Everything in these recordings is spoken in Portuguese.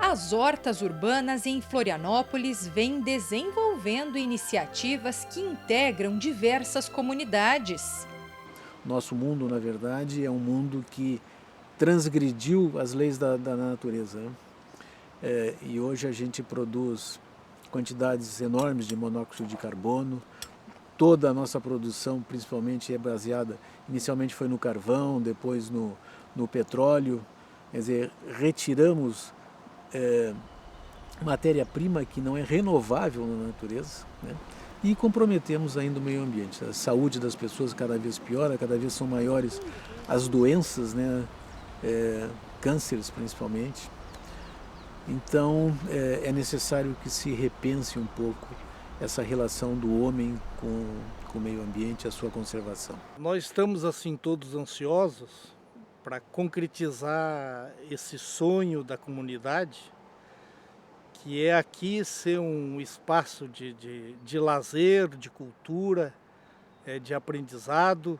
As hortas urbanas em Florianópolis vêm desenvolvendo iniciativas que integram diversas comunidades. Nosso mundo, na verdade, é um mundo que transgrediu as leis da natureza, né? E hoje a gente produz quantidades enormes de monóxido de carbono. Toda a nossa produção, principalmente, é baseada, inicialmente foi no carvão, depois no petróleo. Quer dizer, retiramos matéria-prima que não é renovável na natureza, né? E comprometemos ainda o meio ambiente. A saúde das pessoas cada vez piora, cada vez são maiores as doenças, né? Cânceres principalmente. Então é necessário que se repense um pouco essa relação do homem com o meio ambiente e a sua conservação. Nós estamos assim todos ansiosos para concretizar esse sonho da comunidade, que é aqui ser um espaço de lazer, de cultura, de aprendizado.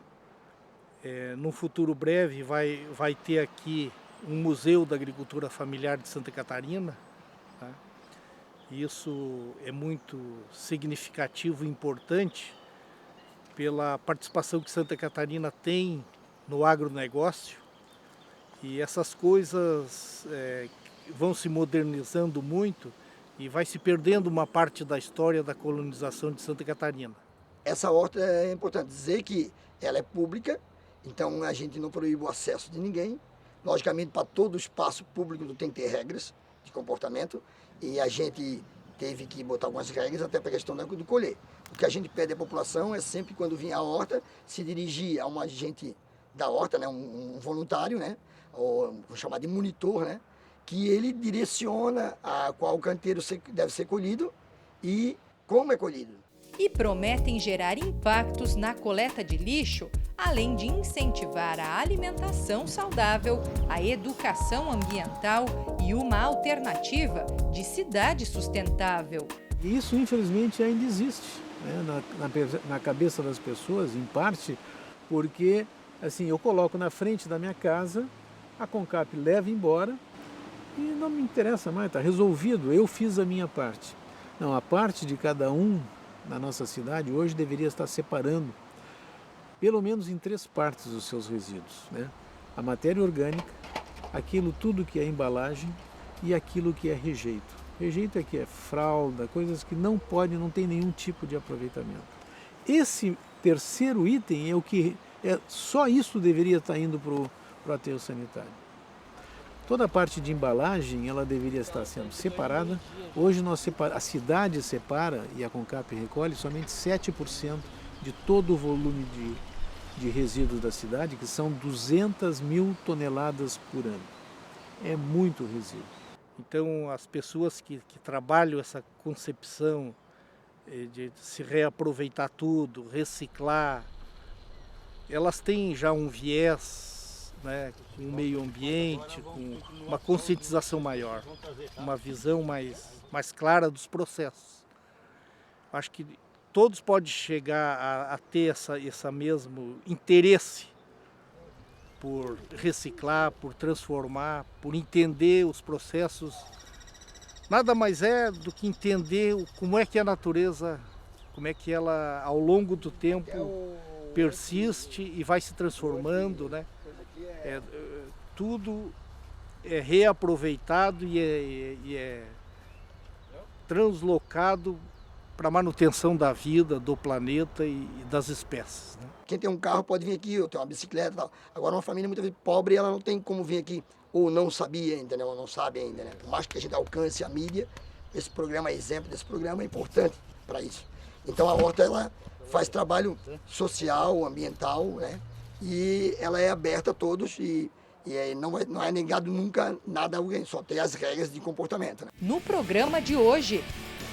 No futuro breve vai ter aqui um museu da agricultura familiar de Santa Catarina, tá? Isso é muito significativo e importante pela participação que Santa Catarina tem no agronegócio, e essas coisas vão se modernizando muito e vai se perdendo uma parte da história da colonização de Santa Catarina. Essa horta é importante dizer que ela é pública, então a gente não proíbe o acesso de ninguém. Logicamente, para todo espaço público tem que ter regras de comportamento, e a gente teve que botar algumas regras até para a questão do colher. O que a gente pede à população é sempre, quando vir à horta, se dirigir a um agente da horta, né, um voluntário, né, ou vou chamar de monitor, né, que ele direciona a qual canteiro deve ser colhido e como é colhido. E prometem gerar impactos na coleta de lixo, além de incentivar a alimentação saudável, a educação ambiental e uma alternativa de cidade sustentável. E isso, infelizmente, ainda existe, né, na cabeça das pessoas, em parte, porque assim, eu coloco na frente da minha casa, a CONCAP leva embora e não me interessa mais, está resolvido, eu fiz a minha parte. Não, a parte de cada um na nossa cidade hoje deveria estar separando pelo menos em 3 partes os seus resíduos, né? A matéria orgânica, aquilo tudo que é embalagem e aquilo que é rejeito. Rejeito é que é fralda, coisas que não tem nenhum tipo de aproveitamento. Esse terceiro item é o que só isso deveria estar indo para o aterro sanitário. Toda a parte de embalagem ela deveria estar sendo separada. Hoje a cidade separa e a CONCAP recolhe somente 7% de todo o volume de resíduos da cidade, que são 200 mil toneladas por ano. É muito resíduo. Então, as pessoas que trabalham essa concepção de se reaproveitar tudo, reciclar, elas têm já um viés, né, com o meio ambiente, com uma conscientização maior, uma visão mais clara dos processos. Acho que todos podem chegar a ter esse mesmo interesse por reciclar, por transformar, por entender os processos. Nada mais é do que entender como é que a natureza, como é que ela ao longo do tempo persiste e vai se transformando, né? Tudo é reaproveitado e é translocado para a manutenção da vida, do planeta e das espécies, né? Quem tem um carro pode vir aqui, ou tem uma bicicleta e tal. Agora, uma família muitas vezes pobre, ela não tem como vir aqui, ou não sabia ainda, né? Ou não sabe ainda, né? Por mais que a gente alcance a mídia, esse programa é exemplo, desse programa é importante para isso. Então, a horta, ela faz trabalho social, ambiental, né? E ela é aberta a todos e não é negado nunca nada a alguém, só tem as regras de comportamento, né? No programa de hoje,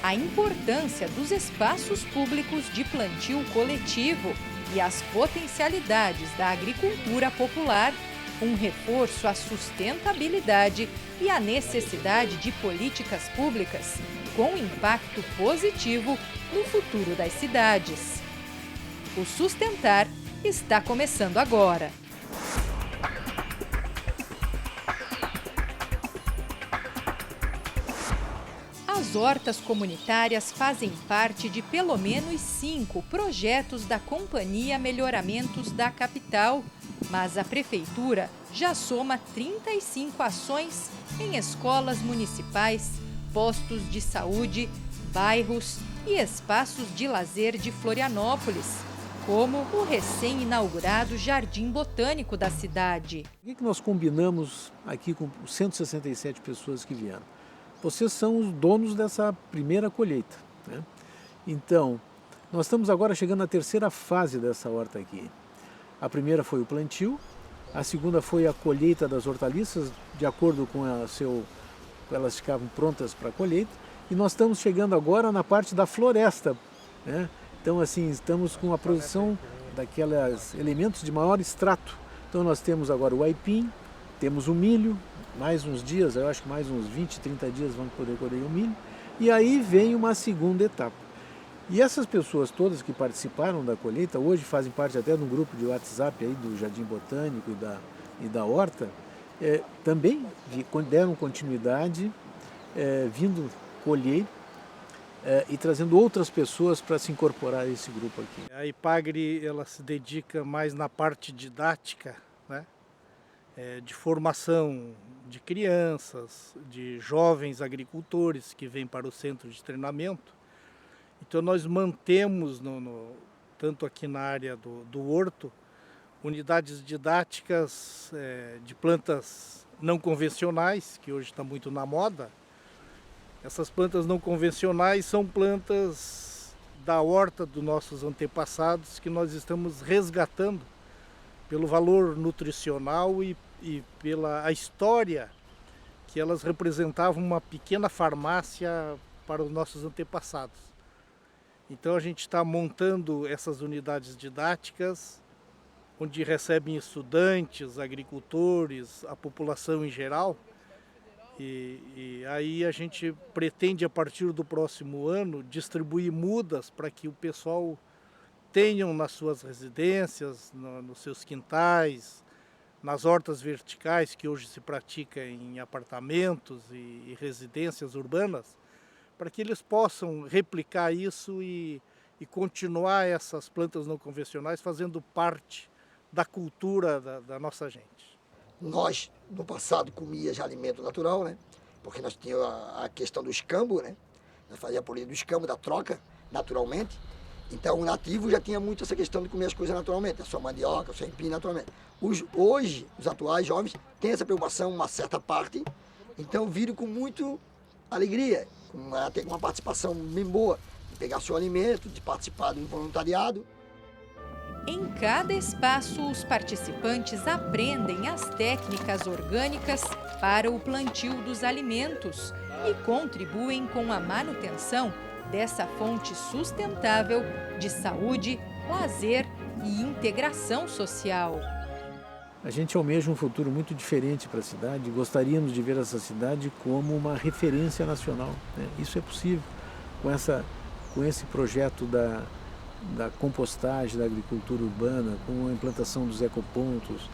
a importância dos espaços públicos de plantio coletivo e as potencialidades da agricultura popular, um reforço à sustentabilidade e à necessidade de políticas públicas com impacto positivo no futuro das cidades. O Sustentar está começando agora. As hortas comunitárias fazem parte de pelo menos 5 projetos da Companhia Melhoramentos da Capital, mas a Prefeitura já soma 35 ações em escolas municipais, postos de saúde, bairros e espaços de lazer de Florianópolis, como o recém-inaugurado Jardim Botânico da cidade. O que nós combinamos aqui com os 167 pessoas que vieram? Vocês são os donos dessa primeira colheita, né? Então, nós estamos agora chegando na terceira fase dessa horta aqui. A primeira foi o plantio, a segunda foi a colheita das hortaliças, de acordo com elas ficavam prontas para a colheita, e nós estamos chegando agora na parte da floresta, né? Então, assim, estamos com a produção daqueles elementos de maior extrato. Então, nós temos agora o aipim, temos o milho, mais uns dias, eu acho que mais uns 20, 30 dias vamos poder colher o milho, e aí vem uma segunda etapa. E essas pessoas todas que participaram da colheita, hoje fazem parte até de um grupo de WhatsApp aí do Jardim Botânico e da Horta, também deram continuidade, vindo colher e trazendo outras pessoas para se incorporar a esse grupo aqui. A IPAGRE ela se dedica mais na parte didática, né? De formação de crianças, de jovens agricultores que vêm para o centro de treinamento. Então nós mantemos, tanto aqui na área do horto, unidades didáticas de plantas não convencionais, que hoje está muito na moda. Essas plantas não convencionais são plantas da horta dos nossos antepassados que nós estamos resgatando pelo valor nutricional e pela a história que elas representavam uma pequena farmácia para os nossos antepassados. Então a gente está montando essas unidades didáticas, onde recebem estudantes, agricultores, a população em geral. E aí a gente pretende, a partir do próximo ano, distribuir mudas para que o pessoal tenham nas suas residências, nos seus quintais, nas hortas verticais que hoje se pratica em apartamentos e residências urbanas, para que eles possam replicar isso e continuar essas plantas não convencionais fazendo parte da cultura da nossa gente. Nós, no passado, comíamos alimento natural, né? Porque nós tínhamos a questão do escambo, né? Nós fazíamos a política do escambo, da troca, naturalmente. Então, o nativo já tinha muito essa questão de comer as coisas naturalmente, a sua mandioca, o seu empim naturalmente. Hoje, os atuais jovens têm essa preocupação, uma certa parte, então viram com muita alegria, até com uma participação bem boa, de pegar seu alimento, de participar do voluntariado. Em cada espaço, os participantes aprendem as técnicas orgânicas para o plantio dos alimentos e contribuem com a manutenção dessa fonte sustentável de saúde, lazer e integração social. A gente almeja um futuro muito diferente para a cidade. Gostaríamos de ver essa cidade como uma referência nacional, né? Isso é possível com esse projeto da compostagem, da agricultura urbana, com a implantação dos ecopontos,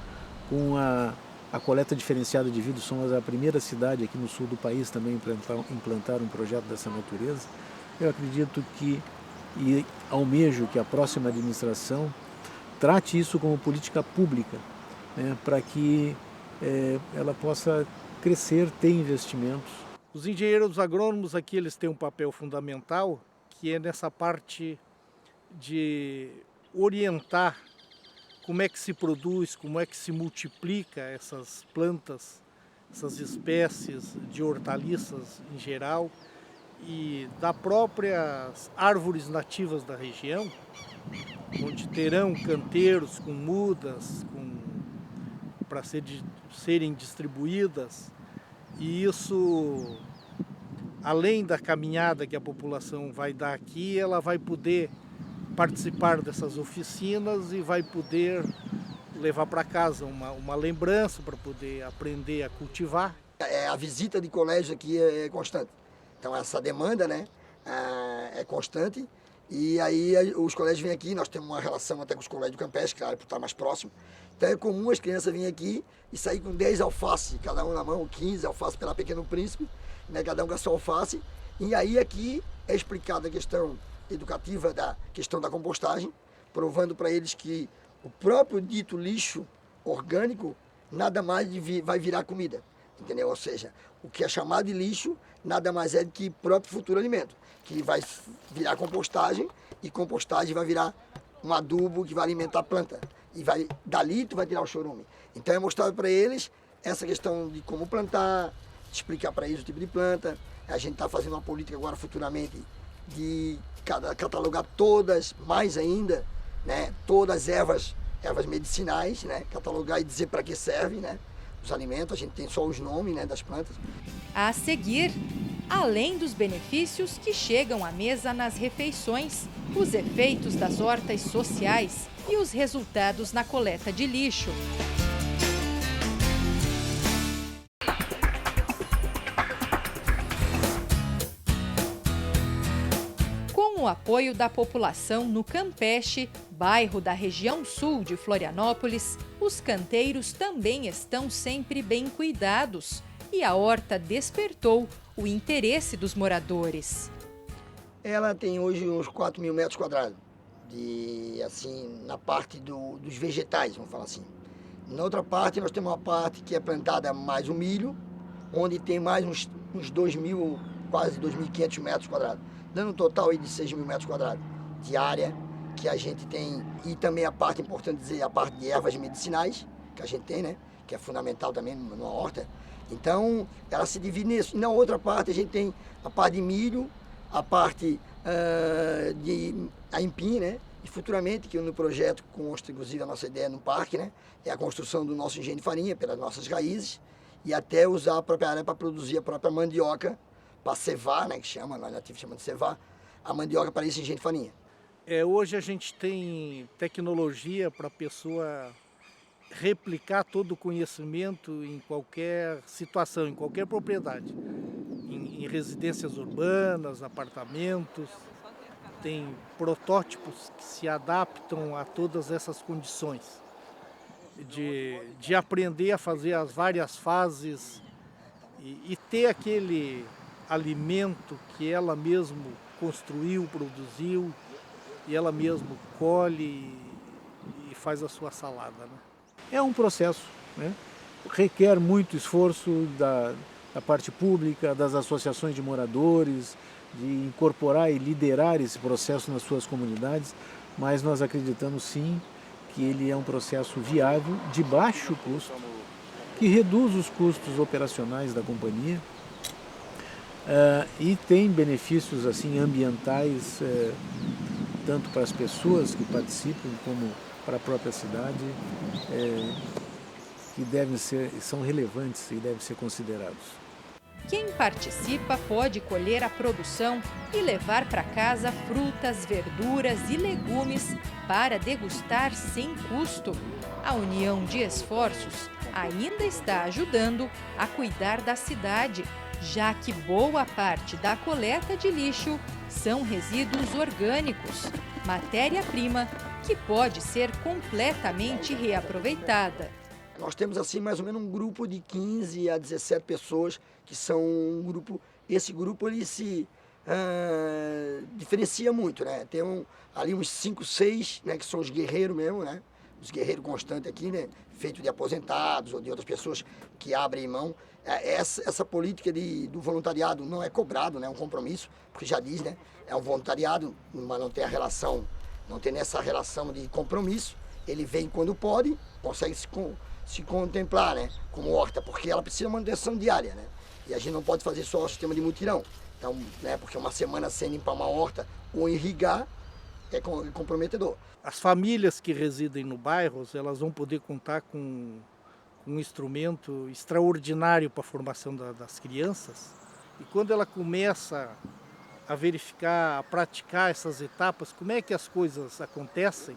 com a coleta diferenciada de vidro. Somos a primeira cidade aqui no sul do país também a implantar um projeto dessa natureza. Eu acredito e almejo que a próxima administração trate isso como política pública, né, para que ela possa crescer, ter investimentos. Os engenheiros agrônomos aqui eles têm um papel fundamental, que é nessa parte de orientar como é que se produz, como é que se multiplica essas plantas, essas espécies de hortaliças em geral, e das próprias árvores nativas da região, onde terão canteiros com mudas para serem distribuídas. E isso, além da caminhada que a população vai dar aqui, ela vai poder participar dessas oficinas e vai poder levar para casa uma lembrança para poder aprender a cultivar. A visita de colégio aqui é constante. Então essa demanda, né, é constante, e aí os colégios vêm aqui, nós temos uma relação até com os colégios do campestre, claro, por estar mais próximo. Então é comum as crianças virem aqui e sair com 10 alfaces, cada um na mão, 15 alfaces pela Pequeno Príncipe, né, cada um com a sua alface, E aí aqui é explicada a questão educativa da questão da compostagem, provando para eles que o próprio dito lixo orgânico nada mais vai virar comida, entendeu? Ou seja, o que é chamado de lixo nada mais é do que próprio futuro alimento, que vai virar compostagem e compostagem vai virar um adubo que vai alimentar a planta e dali tu vai tirar o chorume. Então é mostrado para eles essa questão de como plantar, explicar para eles o tipo de planta. A gente está fazendo uma política agora futuramente de catalogar todas, mais ainda, né, todas as ervas medicinais, né, catalogar e dizer para que serve, né, os alimentos. A gente tem só os nomes, né, das plantas. A seguir, além dos benefícios que chegam à mesa nas refeições, os efeitos das hortas sociais e os resultados na coleta de lixo. Com o apoio da população no Campeche, bairro da região sul de Florianópolis, os canteiros também estão sempre bem cuidados e a horta despertou o interesse dos moradores. Ela tem hoje uns 4.000 metros quadrados, assim, na parte dos vegetais, vamos falar assim. Na outra parte, nós temos uma parte que é plantada mais o milho, onde tem mais uns 2.000, quase 2.500 metros quadrados, dando um total aí de 6.000 metros quadrados de área que a gente tem. E também a parte, importante dizer, a parte de ervas medicinais, que a gente tem, né? Que é fundamental também numa horta. Então, ela se divide nisso. E na outra parte, a gente tem a parte de milho, a parte de aipim, né? E futuramente, que no projeto consta, inclusive, a nossa ideia no parque, né? É a construção do nosso engenho de farinha, pelas nossas raízes, e até usar a própria área para produzir a própria mandioca, para cevar, né? Que chama, nós nativos chamamos de cevar, a mandioca para esse engenho de farinha. Hoje a gente tem tecnologia para a pessoa replicar todo o conhecimento em qualquer situação, em qualquer propriedade. Em residências urbanas, apartamentos, tem protótipos que se adaptam a todas essas condições. De aprender a fazer as várias fases e ter aquele alimento que ela mesmo construiu, produziu, e ela mesmo colhe e faz a sua salada, né? É um processo, né? Requer muito esforço da parte pública, das associações de moradores, de incorporar e liderar esse processo nas suas comunidades, mas nós acreditamos sim que ele é um processo viável, de baixo custo, que reduz os custos operacionais da companhia e tem benefícios assim ambientais, tanto para as pessoas que participam como para a própria cidade, que são relevantes e devem ser considerados. Quem participa pode colher a produção e levar para casa frutas, verduras e legumes para degustar sem custo. A união de esforços ainda está ajudando a cuidar da cidade, já que boa parte da coleta de lixo são resíduos orgânicos, matéria-prima que pode ser completamente reaproveitada. Nós temos assim mais ou menos um grupo de 15 a 17 pessoas que são um grupo. Esse grupo ele se diferencia muito, né? Tem ali uns 5, 6, né, que são os guerreiros mesmo, né? Os guerreiros constantes aqui, né? Feito de aposentados ou de outras pessoas que abrem mão. Essa política do voluntariado não é cobrado, né? É um compromisso, porque já diz, né? É um voluntariado, mas não tem a relação, não tem essa relação de compromisso. Ele vem quando pode, consegue se contemplar, né, como horta, porque ela precisa de manutenção diária, né? E a gente não pode fazer só o sistema de mutirão. Então, né, porque uma semana sem limpar uma horta ou irrigar é comprometedor. As famílias que residem no bairro, elas vão poder contar com um instrumento extraordinário para a formação das crianças. E quando ela começa a verificar, a praticar essas etapas, como é que as coisas acontecem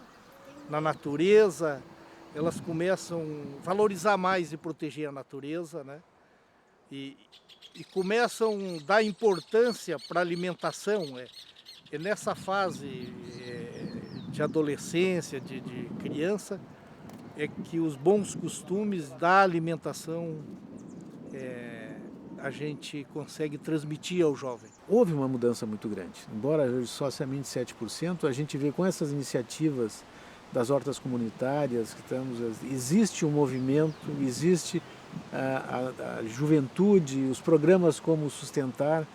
na natureza, elas começam a valorizar mais e proteger a natureza, né? E começam a dar importância para a alimentação. É nessa fase de adolescência, de criança, é que os bons costumes da alimentação a gente consegue transmitir ao jovem. Houve uma mudança muito grande. Embora hoje somente 7%, a gente vê com essas iniciativas das hortas comunitárias, existe um movimento, existe a juventude, os programas como Sustentar,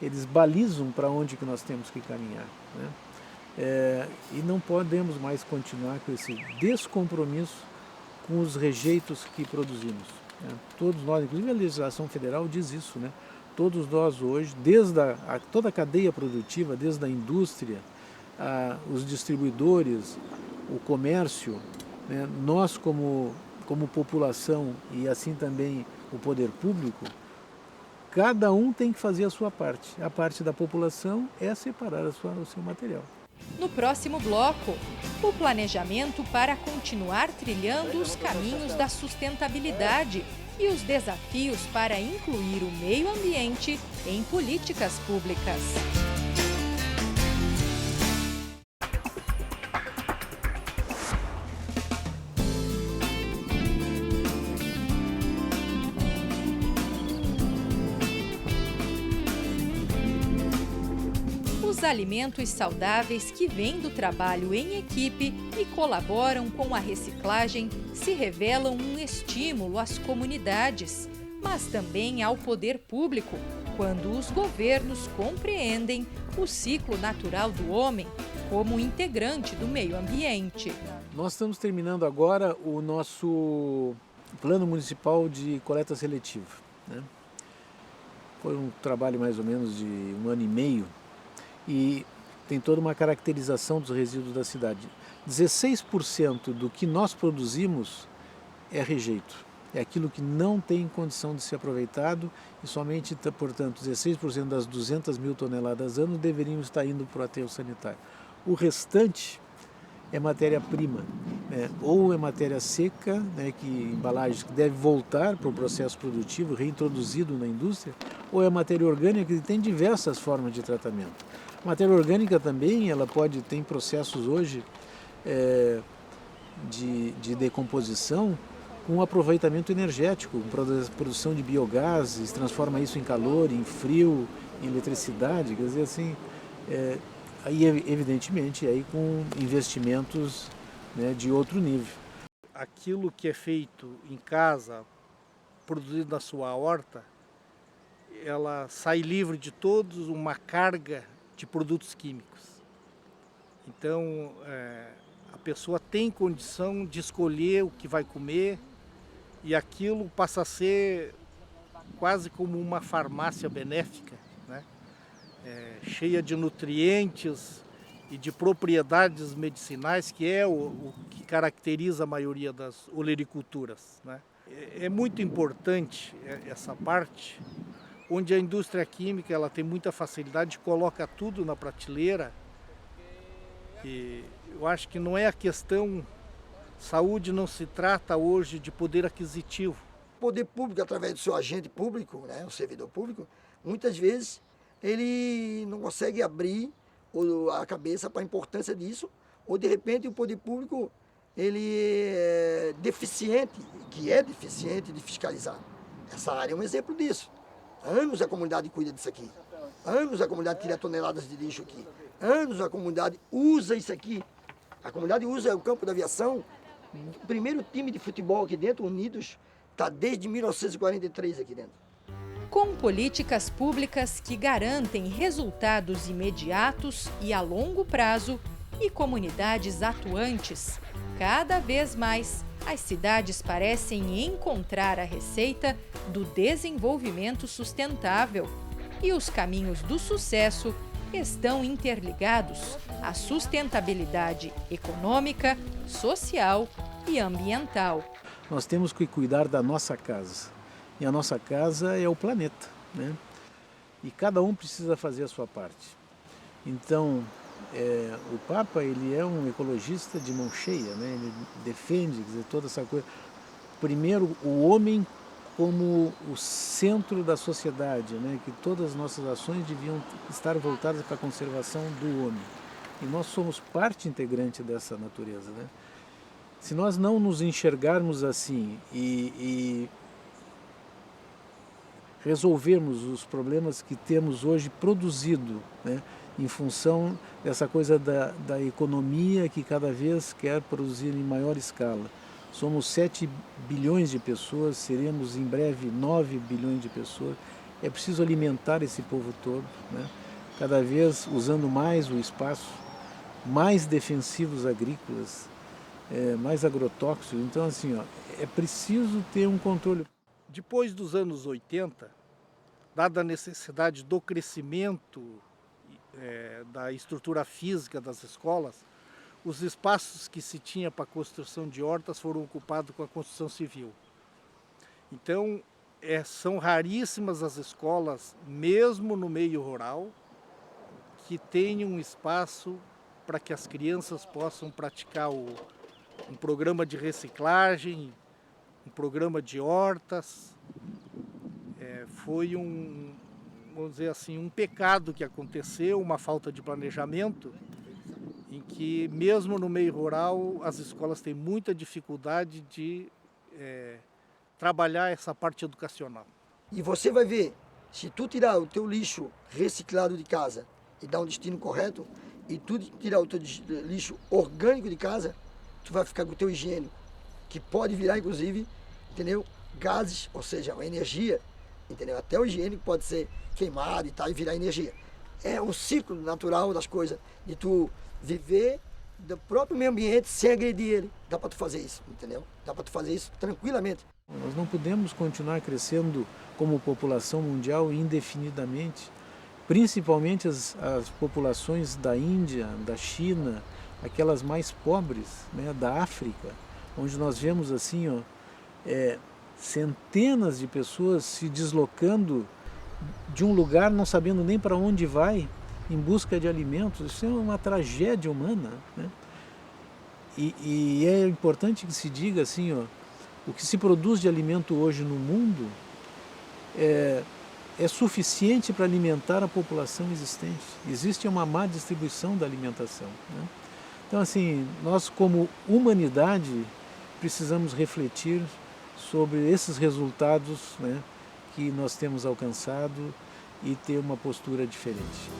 eles balizam para onde que nós temos que caminhar, né? E não podemos mais continuar com esse descompromisso com os rejeitos que produzimos, né? Todos nós, inclusive a legislação federal diz isso, né? Todos nós hoje, desde toda a cadeia produtiva, desde a indústria, os distribuidores, o comércio, né? Nós como população e assim também o poder público, cada um tem que fazer a sua parte. A parte da população é separar o seu material. No próximo bloco, o planejamento para continuar trilhando os caminhos da sustentabilidade e os desafios para incluir o meio ambiente em políticas públicas. Os alimentos saudáveis que vêm do trabalho em equipe e colaboram com a reciclagem se revelam um estímulo às comunidades, mas também ao poder público, quando os governos compreendem o ciclo natural do homem como integrante do meio ambiente. Nós estamos terminando agora o nosso plano municipal de coleta seletiva, né? Foi um trabalho mais ou menos de 1 ano e meio, e tem toda uma caracterização dos resíduos da cidade. 16% do que nós produzimos é rejeito, é aquilo que não tem condição de ser aproveitado e somente, portanto, 16% das 200 mil toneladas ano deveriam estar indo para o aterro sanitário. O restante é matéria-prima, né? Ou é matéria seca, né, embalagens que deve voltar para o processo produtivo, reintroduzido na indústria, ou é matéria orgânica que tem diversas formas de tratamento. A matéria orgânica também, ela tem processos hoje de decomposição com aproveitamento energético, produção de biogás, transforma isso em calor, em frio, em eletricidade, quer dizer assim, aí evidentemente aí com investimentos, né, de outro nível. Aquilo que é feito em casa, produzido na sua horta, ela sai livre de todos uma carga de produtos químicos. Então, a pessoa tem condição de escolher o que vai comer e aquilo passa a ser quase como uma farmácia benéfica, né? Cheia de nutrientes e de propriedades medicinais, que é o que caracteriza a maioria das olericulturas, né? É muito importante essa parte, onde a indústria química ela tem muita facilidade, coloca tudo na prateleira. E eu acho que não é a questão, saúde não se trata hoje de poder aquisitivo. O poder público, através do seu agente público, né, o servidor público, muitas vezes ele não consegue abrir a cabeça para a importância disso, ou de repente o poder público ele é deficiente de fiscalizar. Essa área é um exemplo disso. Há anos a comunidade cuida disso aqui. Há anos a comunidade tira toneladas de lixo aqui. Há anos a comunidade usa isso aqui. A comunidade usa o campo da aviação. O primeiro time de futebol aqui dentro, Unidos, está desde 1943 aqui dentro. Com políticas públicas que garantem resultados imediatos e a longo prazo e comunidades atuantes, cada vez mais as cidades parecem encontrar a receita do desenvolvimento sustentável e os caminhos do sucesso estão interligados à sustentabilidade econômica, social e ambiental. Nós temos que cuidar da nossa casa, e a nossa casa é o planeta, né? E cada um precisa fazer a sua parte. Então, o Papa ele é um ecologista de mão cheia, né? Ele defende, quer dizer, toda essa coisa. Primeiro, o homem como o centro da sociedade, né? Que todas as nossas ações deviam estar voltadas para a conservação do homem. E nós somos parte integrante dessa natureza, né? Se nós não nos enxergarmos assim e resolvermos os problemas que temos hoje produzido, né, em função dessa coisa da economia que cada vez quer produzir em maior escala. Somos 7 bilhões de pessoas, seremos em breve 9 bilhões de pessoas. É preciso alimentar esse povo todo, né, cada vez usando mais o espaço, mais defensivos agrícolas, mais agrotóxicos. Então, assim, ó, é preciso ter um controle. Depois dos anos 80, dada a necessidade do crescimento da estrutura física das escolas, os espaços que se tinha para a construção de hortas foram ocupados com a construção civil. Então, são raríssimas as escolas, mesmo no meio rural, que tenham um espaço para que as crianças possam praticar um programa de reciclagem, um programa de hortas. Foi vamos dizer assim, um pecado que aconteceu, uma falta de planejamento, em que mesmo no meio rural as escolas têm muita dificuldade de trabalhar essa parte educacional. E você vai ver, se tu tirar o teu lixo reciclado de casa e dar um destino correto, e tu tirar o teu lixo orgânico de casa, tu vai ficar com o teu higiênico, que pode virar, inclusive, entendeu? Gases, ou seja, a energia, entendeu? Até o higiênico pode ser queimado e tal, e virar energia. É um ciclo natural das coisas, de tu viver do próprio meio ambiente sem agredir ele. Dá para tu fazer isso, entendeu? Dá para tu fazer isso tranquilamente. Nós não podemos continuar crescendo como população mundial indefinidamente, principalmente as populações da Índia, da China, aquelas mais pobres, né, da África, onde nós vemos assim, ó, centenas de pessoas se deslocando de um lugar não sabendo nem para onde vai em busca de alimentos. Isso é uma tragédia humana, né? E é importante que se diga assim, ó, o que se produz de alimento hoje no mundo é suficiente para alimentar a população existente. Existe uma má distribuição da alimentação, né? Então, assim, nós como humanidade precisamos refletir sobre esses resultados, né, que nós temos alcançado e ter uma postura diferente.